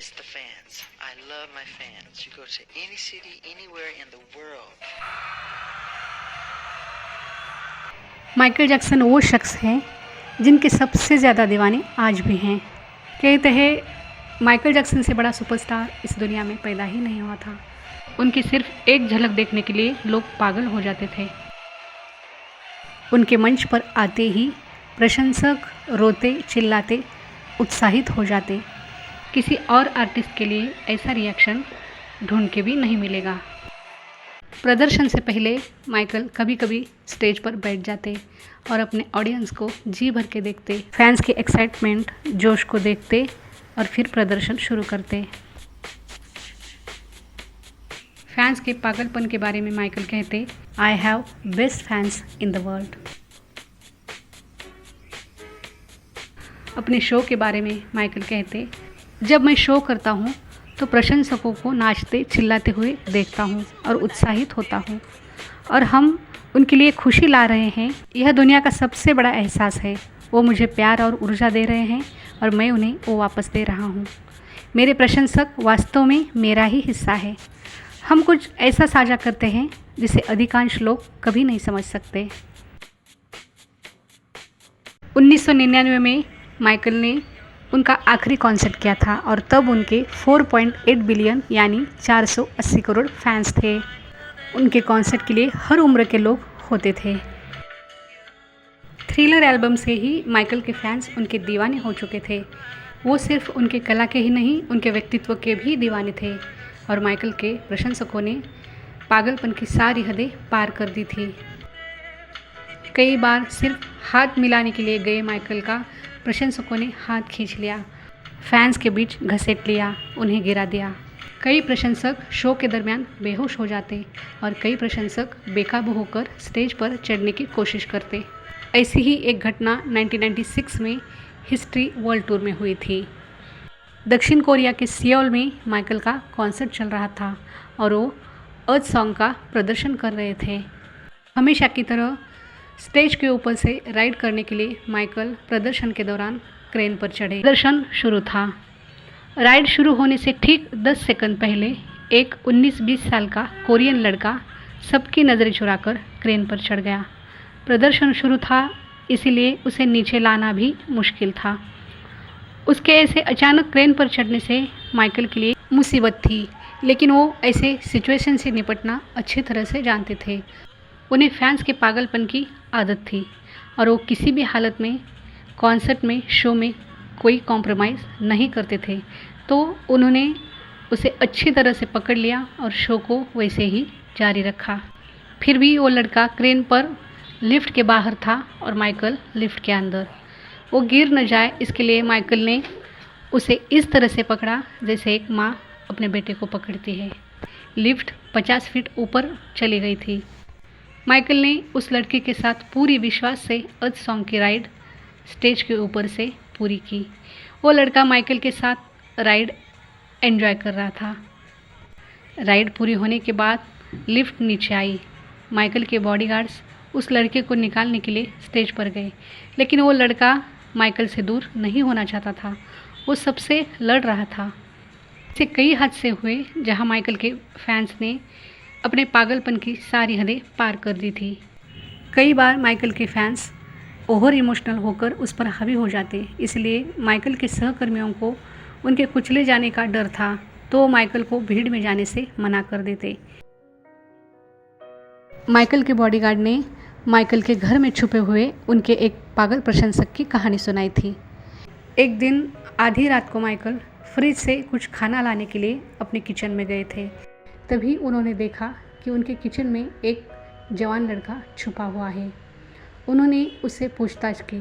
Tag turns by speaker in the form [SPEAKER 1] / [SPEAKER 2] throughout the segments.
[SPEAKER 1] is the fans. I love my fans. You go to any city, anywhere in the world.
[SPEAKER 2] Michael Jackson वो शख्स हैं जिनके सबसे ज़्यादा दीवाने आज भी हैं। कहते हैं माइकल जैक्सन से बड़ा सुपरस्टार इस दुनिया में पैदा ही नहीं हुआ था। उनकी सिर्फ एक झलक देखने के लिए लोग पागल हो जाते थे। उनके मंच पर आते ही प्रशंसक रोते चिल्लाते उत्साहित हो जाते। किसी और आर्टिस्ट के लिए ऐसा रिएक्शन ढूंढ के भी नहीं मिलेगा। प्रदर्शन से पहले माइकल कभी कभी स्टेज पर बैठ जाते और अपने ऑडियंस को जी भर के देखते, फैंस के एक्साइटमेंट जोश को देखते और फिर प्रदर्शन शुरू करते। फैंस के पागलपन के बारे में माइकल कहते, I have best fans in the world. अपने शो के बारे में माइकल कहते, जब मैं शो करता हूँ तो प्रशंसकों को नाचते चिल्लाते हुए देखता हूँ और उत्साहित होता हूँ और हम उनके लिए खुशी ला रहे हैं। यह दुनिया का सबसे बड़ा एहसास है। वो मुझे प्यार और ऊर्जा दे रहे हैं और मैं उन्हें वो वापस दे रहा हूँ। मेरे प्रशंसक वास्तव में मेरा ही हिस्सा है। हम कुछ ऐसा साझा करते हैं जिसे अधिकांश लोग कभी नहीं समझ सकते। 1999 में माइकल ने उनका आखिरी कॉन्सर्ट किया था और तब उनके 4.8 बिलियन यानी 480 करोड़ फैंस थे। उनके कॉन्सर्ट के लिए हर उम्र के लोग होते थे। थ्रिलर एल्बम से ही माइकल के फैंस उनके दीवाने हो चुके थे। वो सिर्फ उनके कला के ही नहीं, उनके व्यक्तित्व के भी दीवाने थे और माइकल के प्रशंसकों ने पागलपन की सारी हदें पार कर दी थी। कई बार सिर्फ हाथ मिलाने के लिए गए माइकल का प्रशंसकों ने हाथ खींच लिया, फैंस के बीच घसीट लिया, उन्हें गिरा दिया। कई प्रशंसक शो के दरमियान बेहोश हो जाते और कई प्रशंसक बेकाबू होकर स्टेज पर चढ़ने की कोशिश करते। ऐसी ही एक घटना 1996 में हिस्ट्री वर्ल्ड टूर में हुई थी। दक्षिण कोरिया के सियोल में माइकल का कॉन्सर्ट चल रहा था और वो अर्थ सॉन्ग का प्रदर्शन कर रहे थे। हमेशा की तरह स्टेज के ऊपर से राइड करने के लिए माइकल प्रदर्शन के दौरान क्रेन पर चढ़े। प्रदर्शन शुरू था। राइड शुरू होने से ठीक 10 सेकंड पहले एक 19-20 साल का कोरियन लड़का सबकी नज़रें चुराकर क्रेन पर चढ़ गया। प्रदर्शन शुरू था, इसीलिए उसे नीचे लाना भी मुश्किल था। उसके ऐसे अचानक क्रेन पर चढ़ने से माइकल के लिए मुसीबत थी, लेकिन वो ऐसे सिचुएशन से निपटना अच्छी तरह से जानते थे। उन्हें फैंस के पागलपन की आदत थी और वो किसी भी हालत में कॉन्सर्ट में, शो में कोई कॉम्प्रोमाइज़ नहीं करते थे। तो उन्होंने उसे अच्छी तरह से पकड़ लिया और शो को वैसे ही जारी रखा। फिर भी वो लड़का क्रेन पर लिफ्ट के बाहर था और माइकल लिफ्ट के अंदर। वो गिर न जाए इसके लिए माइकल ने उसे इस तरह से पकड़ा जैसे एक माँ अपने बेटे को पकड़ती है। लिफ्ट 50 फीट ऊपर चली गई थी। माइकल ने उस लड़के के साथ पूरी विश्वास से अर्थ सॉन्ग की राइड स्टेज के ऊपर से पूरी की। वो लड़का माइकल के साथ राइड एंजॉय कर रहा था। राइड पूरी होने के बाद लिफ्ट नीचे आई। माइकल के बॉडीगार्ड्स उस लड़के को निकालने के लिए स्टेज पर गए, लेकिन वो लड़का माइकल से दूर नहीं होना चाहता था। वो सबसे लड़ रहा था। ऐसे कई हादसे हुए जहां माइकल के फैंस ने अपने पागलपन की सारी हदें पार कर दी थी। कई बार माइकल के फैंस ओवर इमोशनल होकर उस पर हावी हो जाते, इसलिए माइकल के सहकर्मियों को उनके कुचले जाने का डर था, तो वो माइकल को भीड़ में जाने से मना कर देते। माइकल के बॉडीगार्ड ने माइकल के घर में छुपे हुए उनके एक पागल प्रशंसक की कहानी सुनाई थी। एक दिन आधी रात को माइकल फ्रिज से कुछ खाना लाने के लिए अपने किचन में गए थे। तभी उन्होंने देखा कि उनके किचन में एक जवान लड़का छुपा हुआ है। उन्होंने उससे पूछताछ की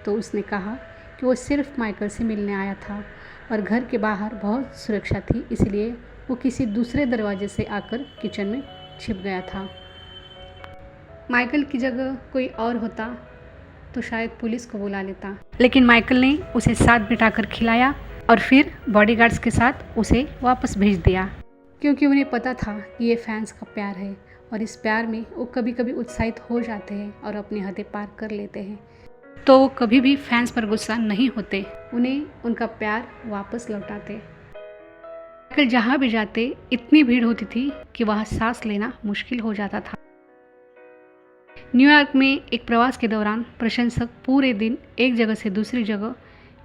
[SPEAKER 2] तो उसने कहा कि वो सिर्फ माइकल से मिलने आया था और घर के बाहर बहुत सुरक्षा थी, इसलिए वो किसी दूसरे दरवाजे से आकर किचन में छिप गया था। माइकल की जगह कोई और होता तो शायद पुलिस को बुला लेता, लेकिन माइकल ने उसे साथ बिठाकर खिलाया और फिर बॉडीगार्ड्स के साथ उसे वापस भेज दिया, क्योंकि उन्हें पता था कि ये फैंस का प्यार है और इस प्यार में वो कभी कभी उत्साहित हो जाते हैं और अपनी हदें पार कर लेते हैं। तो वो कभी भी फैंस पर गुस्सा नहीं होते, उन्हें उनका प्यार वापस लौटाते। माइकल जहाँ भी जाते इतनी भीड़ होती थी कि वहाँ सांस लेना मुश्किल हो जाता था। न्यूयॉर्क में एक प्रवास के दौरान प्रशंसक पूरे दिन एक जगह से दूसरी जगह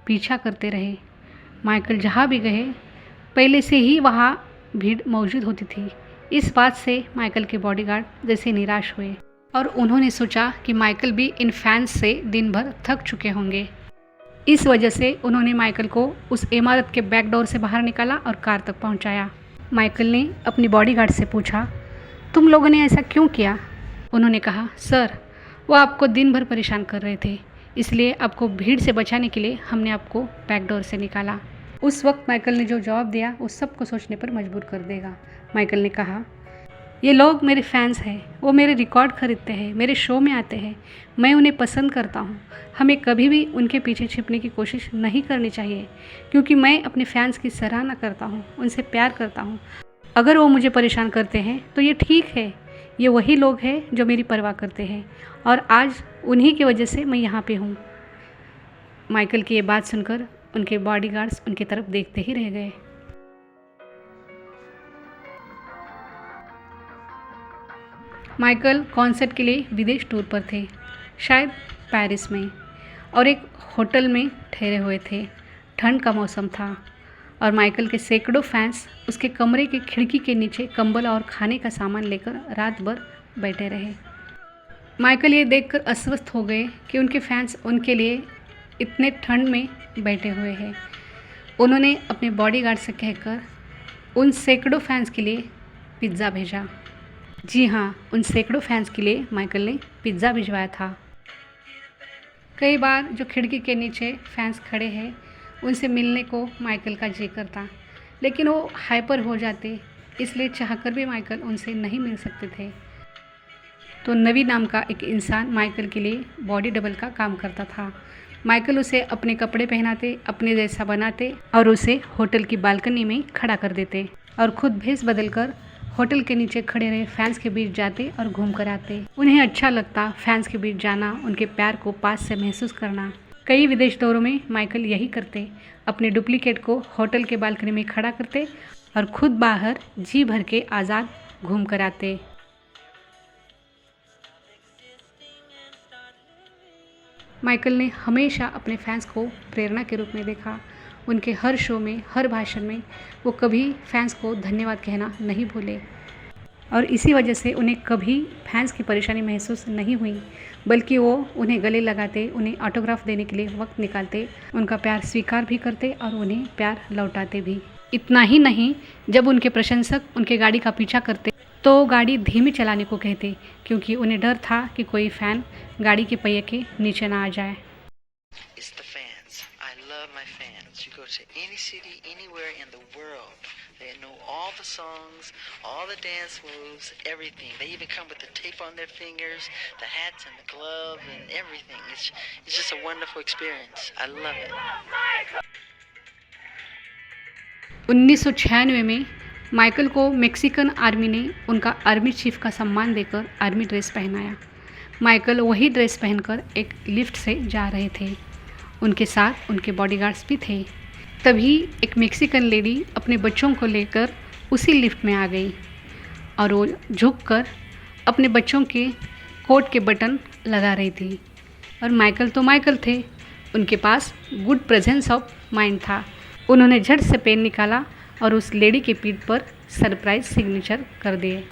[SPEAKER 2] पीछा करते रहे। माइकल जहाँ भी गए पहले से ही वहाँ भीड़ मौजूद होती थी। इस बात से माइकल के बॉडीगार्ड जैसे निराश हुए और उन्होंने सोचा कि माइकल भी इन फैंस से दिन भर थक चुके होंगे। इस वजह से उन्होंने माइकल को उस इमारत के बैक डोर से बाहर निकाला और कार तक पहुंचाया। माइकल ने अपनी बॉडीगार्ड से पूछा, तुम लोगों ने ऐसा क्यों किया? उन्होंने कहा, सर वो आपको दिन भर परेशान कर रहे थे, इसलिए आपको भीड़ से बचाने के लिए हमने आपको बैक डोर से निकाला। उस वक्त माइकल ने जो जवाब दिया वो सबको सोचने पर मजबूर कर देगा। माइकल ने कहा, ये लोग मेरे फैंस हैं, वो मेरे रिकॉर्ड खरीदते हैं, मेरे शो में आते हैं, मैं उन्हें पसंद करता हूँ। हमें कभी भी उनके पीछे छिपने की कोशिश नहीं करनी चाहिए, क्योंकि मैं अपने फैंस की सराहना करता हूँ, उनसे प्यार करता हूँ। अगर वो मुझे परेशान करते हैं तो ये ठीक है, ये वही लोग हैं जो मेरी परवाह करते हैं और आज उन्हीं की वजह से मैं यहाँ पे हूँ। माइकल की ये बात सुनकर उनके बॉडीगार्ड्स उनकी तरफ देखते ही रह गए। माइकल कॉन्सर्ट के लिए विदेश टूर पर थे, शायद पेरिस में, और एक होटल में ठहरे हुए थे। ठंड का मौसम था और माइकल के सैकड़ों फैंस उसके कमरे के खिड़की के नीचे कंबल और खाने का सामान लेकर रात भर बैठे रहे। माइकल ये देखकर अस्वस्थ हो गए कि उनके फैंस उनके लिए इतने ठंड में बैठे हुए हैं। उन्होंने अपने बॉडीगार्ड से कहकर उन सैकड़ों फैंस के लिए पिज़्ज़ा भेजा। जी हाँ, उन सैकड़ों फैंस के लिए माइकल ने पिज़्ज़ा भिजवाया था। कई बार जो खिड़की के नीचे फैंस खड़े हैं उनसे मिलने को माइकल का जी करता, लेकिन वो हाइपर हो जाते, इसलिए चाहकर भी माइकल उनसे नहीं मिल सकते थे। तो नवी नाम का एक इंसान माइकल के लिए बॉडी डबल का काम करता था। माइकल उसे अपने कपड़े पहनाते, अपने जैसा बनाते और उसे होटल की बालकनी में खड़ा कर देते और खुद भेस बदलकर होटल के नीचे खड़े रहे फैंस के बीच जाते और घूम कर आते। उन्हें अच्छा लगता फैंस के बीच जाना, उनके प्यार को पास से महसूस करना। कई विदेश दौरों में माइकल यही करते, अपने डुप्लीकेट को होटल के बालकनी में खड़ा करते और खुद बाहर जी भर के आज़ाद घूम कर आते। माइकल ने हमेशा अपने फैंस को प्रेरणा के रूप में देखा। उनके हर शो में, हर भाषण में वो कभी फैंस को धन्यवाद कहना नहीं भूले और इसी वजह से उन्हें कभी फैंस की परेशानी महसूस नहीं हुई, बल्कि वो उन्हें गले लगाते, उन्हें ऑटोग्राफ देने के लिए वक्त निकालते, उनका प्यार स्वीकार भी करते और उन्हें प्यार लौटाते भी। इतना ही नहीं, जब उनके प्रशंसक उनके गाड़ी का पीछा करते तो गाड़ी धीमी चलाने को कहते, क्योंकि उन्हें डर था कि कोई फ़ैन गाड़ी के पहिए के नीचे ना आ जाए।
[SPEAKER 1] It's the fans. I love my fans. You go to any city, anywhere in the world. They know all the songs, all the dance moves, everything. They even come with the tape on their fingers, the hats and the gloves and everything. It's just a wonderful experience. I love it.
[SPEAKER 2] 1996 में Michael को Mexican army ने उनका army chief का सम्मान देकर army dress पहनाया। Michael वही dress पहनकर एक लिफ्ट से जा रहे थे। उनके साथ उनके बॉडीगार्ड्स भी थे। तभी एक मेक्सिकन लेडी अपने बच्चों को लेकर उसी लिफ्ट में आ गई और वो झुककर अपने बच्चों के कोट के बटन लगा रही थी। और माइकल तो माइकल थे, उनके पास गुड प्रेजेंस ऑफ माइंड था। उन्होंने झट से पेन निकाला और उस लेडी के पीठ पर सरप्राइज सिग्नेचर कर दिए।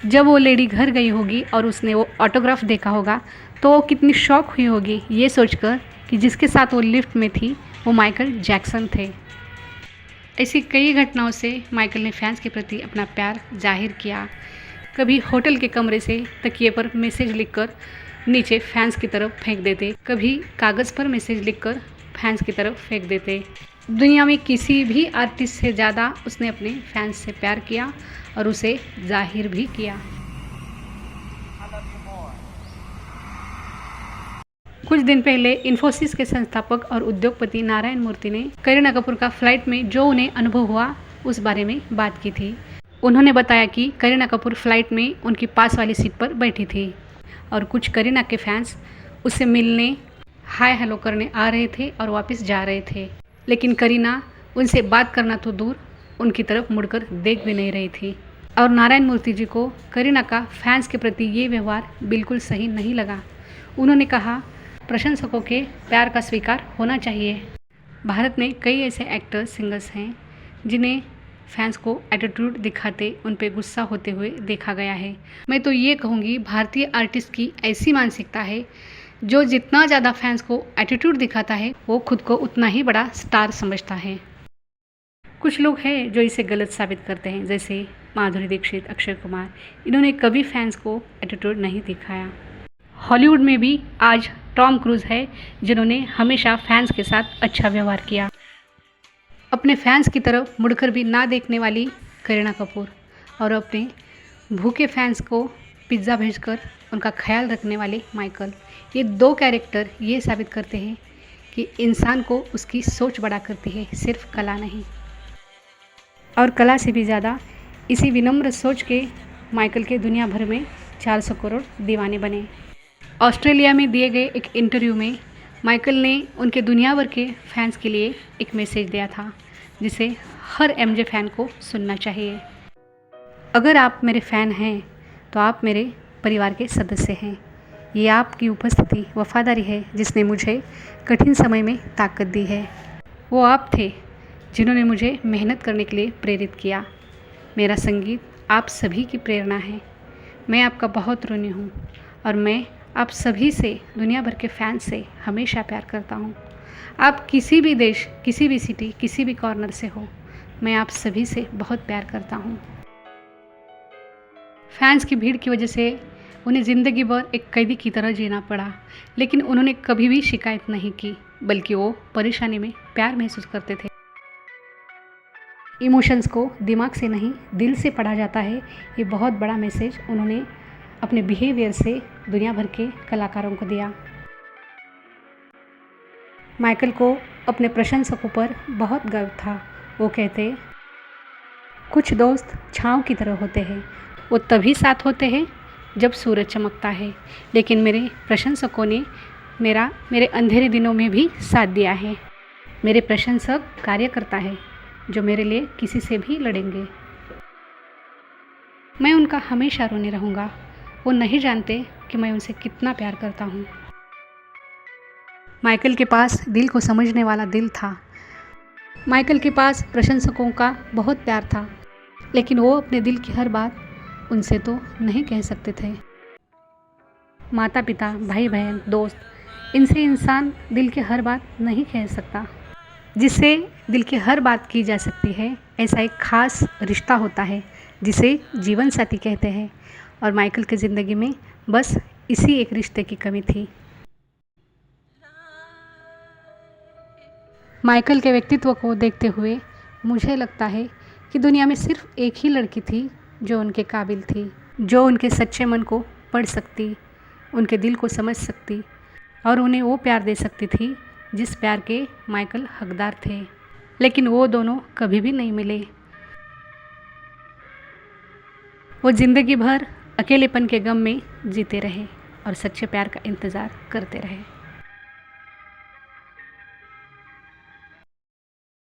[SPEAKER 2] जब वो लेडी घर गई होगी और उसने वो ऑटोग्राफ देखा होगा तो वो कितनी शॉक हुई होगी ये सोचकर कि जिसके साथ वो लिफ्ट में थी वो माइकल जैक्सन थे। ऐसी कई घटनाओं से माइकल ने फैंस के प्रति अपना प्यार जाहिर किया। कभी होटल के कमरे से तकिए पर मैसेज लिखकर नीचे फैंस की तरफ फेंक देते, कभी कागज़ पर मैसेज लिखकर फैंस की तरफ फेंक देते। दुनिया में किसी भी आर्टिस्ट से ज़्यादा उसने अपने फैंस से प्यार किया और उसे जाहिर भी किया। कुछ दिन पहले इन्फोसिस के संस्थापक और उद्योगपति नारायण मूर्ति ने करीना कपूर का फ्लाइट में जो उन्हें अनुभव हुआ उस बारे में बात की थी। उन्होंने बताया कि करीना कपूर फ्लाइट में उनकी पास वाली सीट पर बैठी थी और कुछ करीना के फैंस उससे मिलने हाय हेलो करने आ रहे थे और वापस जा रहे थे, लेकिन करीना उनसे बात करना तो दूर उनकी तरफ मुड़कर देख भी नहीं रही थी। और नारायण मूर्ति जी को करीना का फैंस के प्रति ये व्यवहार बिल्कुल सही नहीं लगा। उन्होंने कहा, प्रशंसकों के प्यार का स्वीकार होना चाहिए। भारत में कई ऐसे एक्टर्स सिंगर्स हैं जिन्हें फैंस को एटीट्यूड दिखाते उन पे गुस्सा होते हुए देखा गया है। मैं तो ये कहूँगी भारतीय आर्टिस्ट की ऐसी मानसिकता है, जो जितना ज़्यादा फैंस को एटीट्यूड दिखाता है वो खुद को उतना ही बड़ा स्टार समझता है। कुछ लोग हैं जो इसे गलत साबित करते हैं, जैसे माधुरी दीक्षित, अक्षय कुमार। इन्होंने कभी फैंस को एटीट्यूड नहीं दिखाया। हॉलीवुड में भी आज टॉम क्रूज है जिन्होंने हमेशा फैंस के साथ अच्छा व्यवहार किया। अपने फैंस की तरफ मुड़कर भी ना देखने वाली करीना कपूर और अपने भूखे फैंस को पिज़्ज़ा भेजकर उनका ख्याल रखने वाले माइकल, ये दो कैरेक्टर ये साबित करते हैं कि इंसान को उसकी सोच बड़ा करती है, सिर्फ कला नहीं। और कला से भी ज़्यादा इसी विनम्र सोच के माइकल के दुनिया भर में 400 करोड़ दीवाने बने। ऑस्ट्रेलिया में दिए गए एक इंटरव्यू में माइकल ने उनके दुनिया भर के फैंस के लिए एक मैसेज दिया था, जिसे हर एमजे फैन को सुनना चाहिए। अगर आप मेरे फ़ैन हैं तो आप मेरे परिवार के सदस्य हैं। ये आपकी उपस्थिति, वफादारी है जिसने मुझे कठिन समय में ताकत दी है। वो आप थे जिन्होंने मुझे मेहनत करने के लिए प्रेरित किया। मेरा संगीत आप सभी की प्रेरणा है। मैं आपका बहुत ऋणी हूँ और मैं आप सभी से, दुनिया भर के फैंस से हमेशा प्यार करता हूँ। आप किसी भी देश, किसी भी सिटी, किसी भी कॉर्नर से हो, मैं आप सभी से बहुत प्यार करता हूँ। फैंस की भीड़ की वजह से उन्हें ज़िंदगी भर एक कैदी की तरह जीना पड़ा, लेकिन उन्होंने कभी भी शिकायत नहीं की, बल्कि वो परेशानी में प्यार महसूस करते थे। इमोशंस को दिमाग से नहीं, दिल से पढ़ा जाता है। ये बहुत बड़ा मैसेज उन्होंने अपने बिहेवियर से दुनिया भर के कलाकारों को दिया। माइकल को अपने प्रशंसकों पर बहुत गर्व था। वो कहते, कुछ दोस्त छाँव की तरह होते हैं, वो तभी साथ होते हैं जब सूरज चमकता है, लेकिन मेरे प्रशंसकों ने मेरे अंधेरे दिनों में भी साथ दिया है। मेरे प्रशंसक कार्यकर्ता है जो मेरे लिए किसी से भी लड़ेंगे। मैं उनका हमेशा ऋणी रहूँगा। वो नहीं जानते कि मैं उनसे कितना प्यार करता हूँ। माइकल के पास दिल को समझने वाला दिल था। माइकल के पास प्रशंसकों का बहुत प्यार था, लेकिन वो अपने दिल की हर बात उनसे तो नहीं कह सकते थे। माता पिता, भाई बहन, दोस्त, इनसे इंसान दिल की हर बात नहीं कह सकता। जिससे दिल की हर बात की जा सकती है, ऐसा एक ख़ास रिश्ता होता है जिसे जीवन साथी कहते हैं। और माइकल की ज़िंदगी में बस इसी एक रिश्ते की कमी थी। माइकल के व्यक्तित्व को देखते हुए मुझे लगता है कि दुनिया में सिर्फ एक ही लड़की थी जो उनके काबिल थी, जो उनके सच्चे मन को पढ़ सकती, उनके दिल को समझ सकती और उन्हें वो प्यार दे सकती थी जिस प्यार के माइकल हकदार थे। लेकिन वो दोनों कभी भी नहीं मिले। वो ज़िंदगी भर अकेलेपन के गम में जीते रहे और सच्चे प्यार का इंतज़ार करते रहे।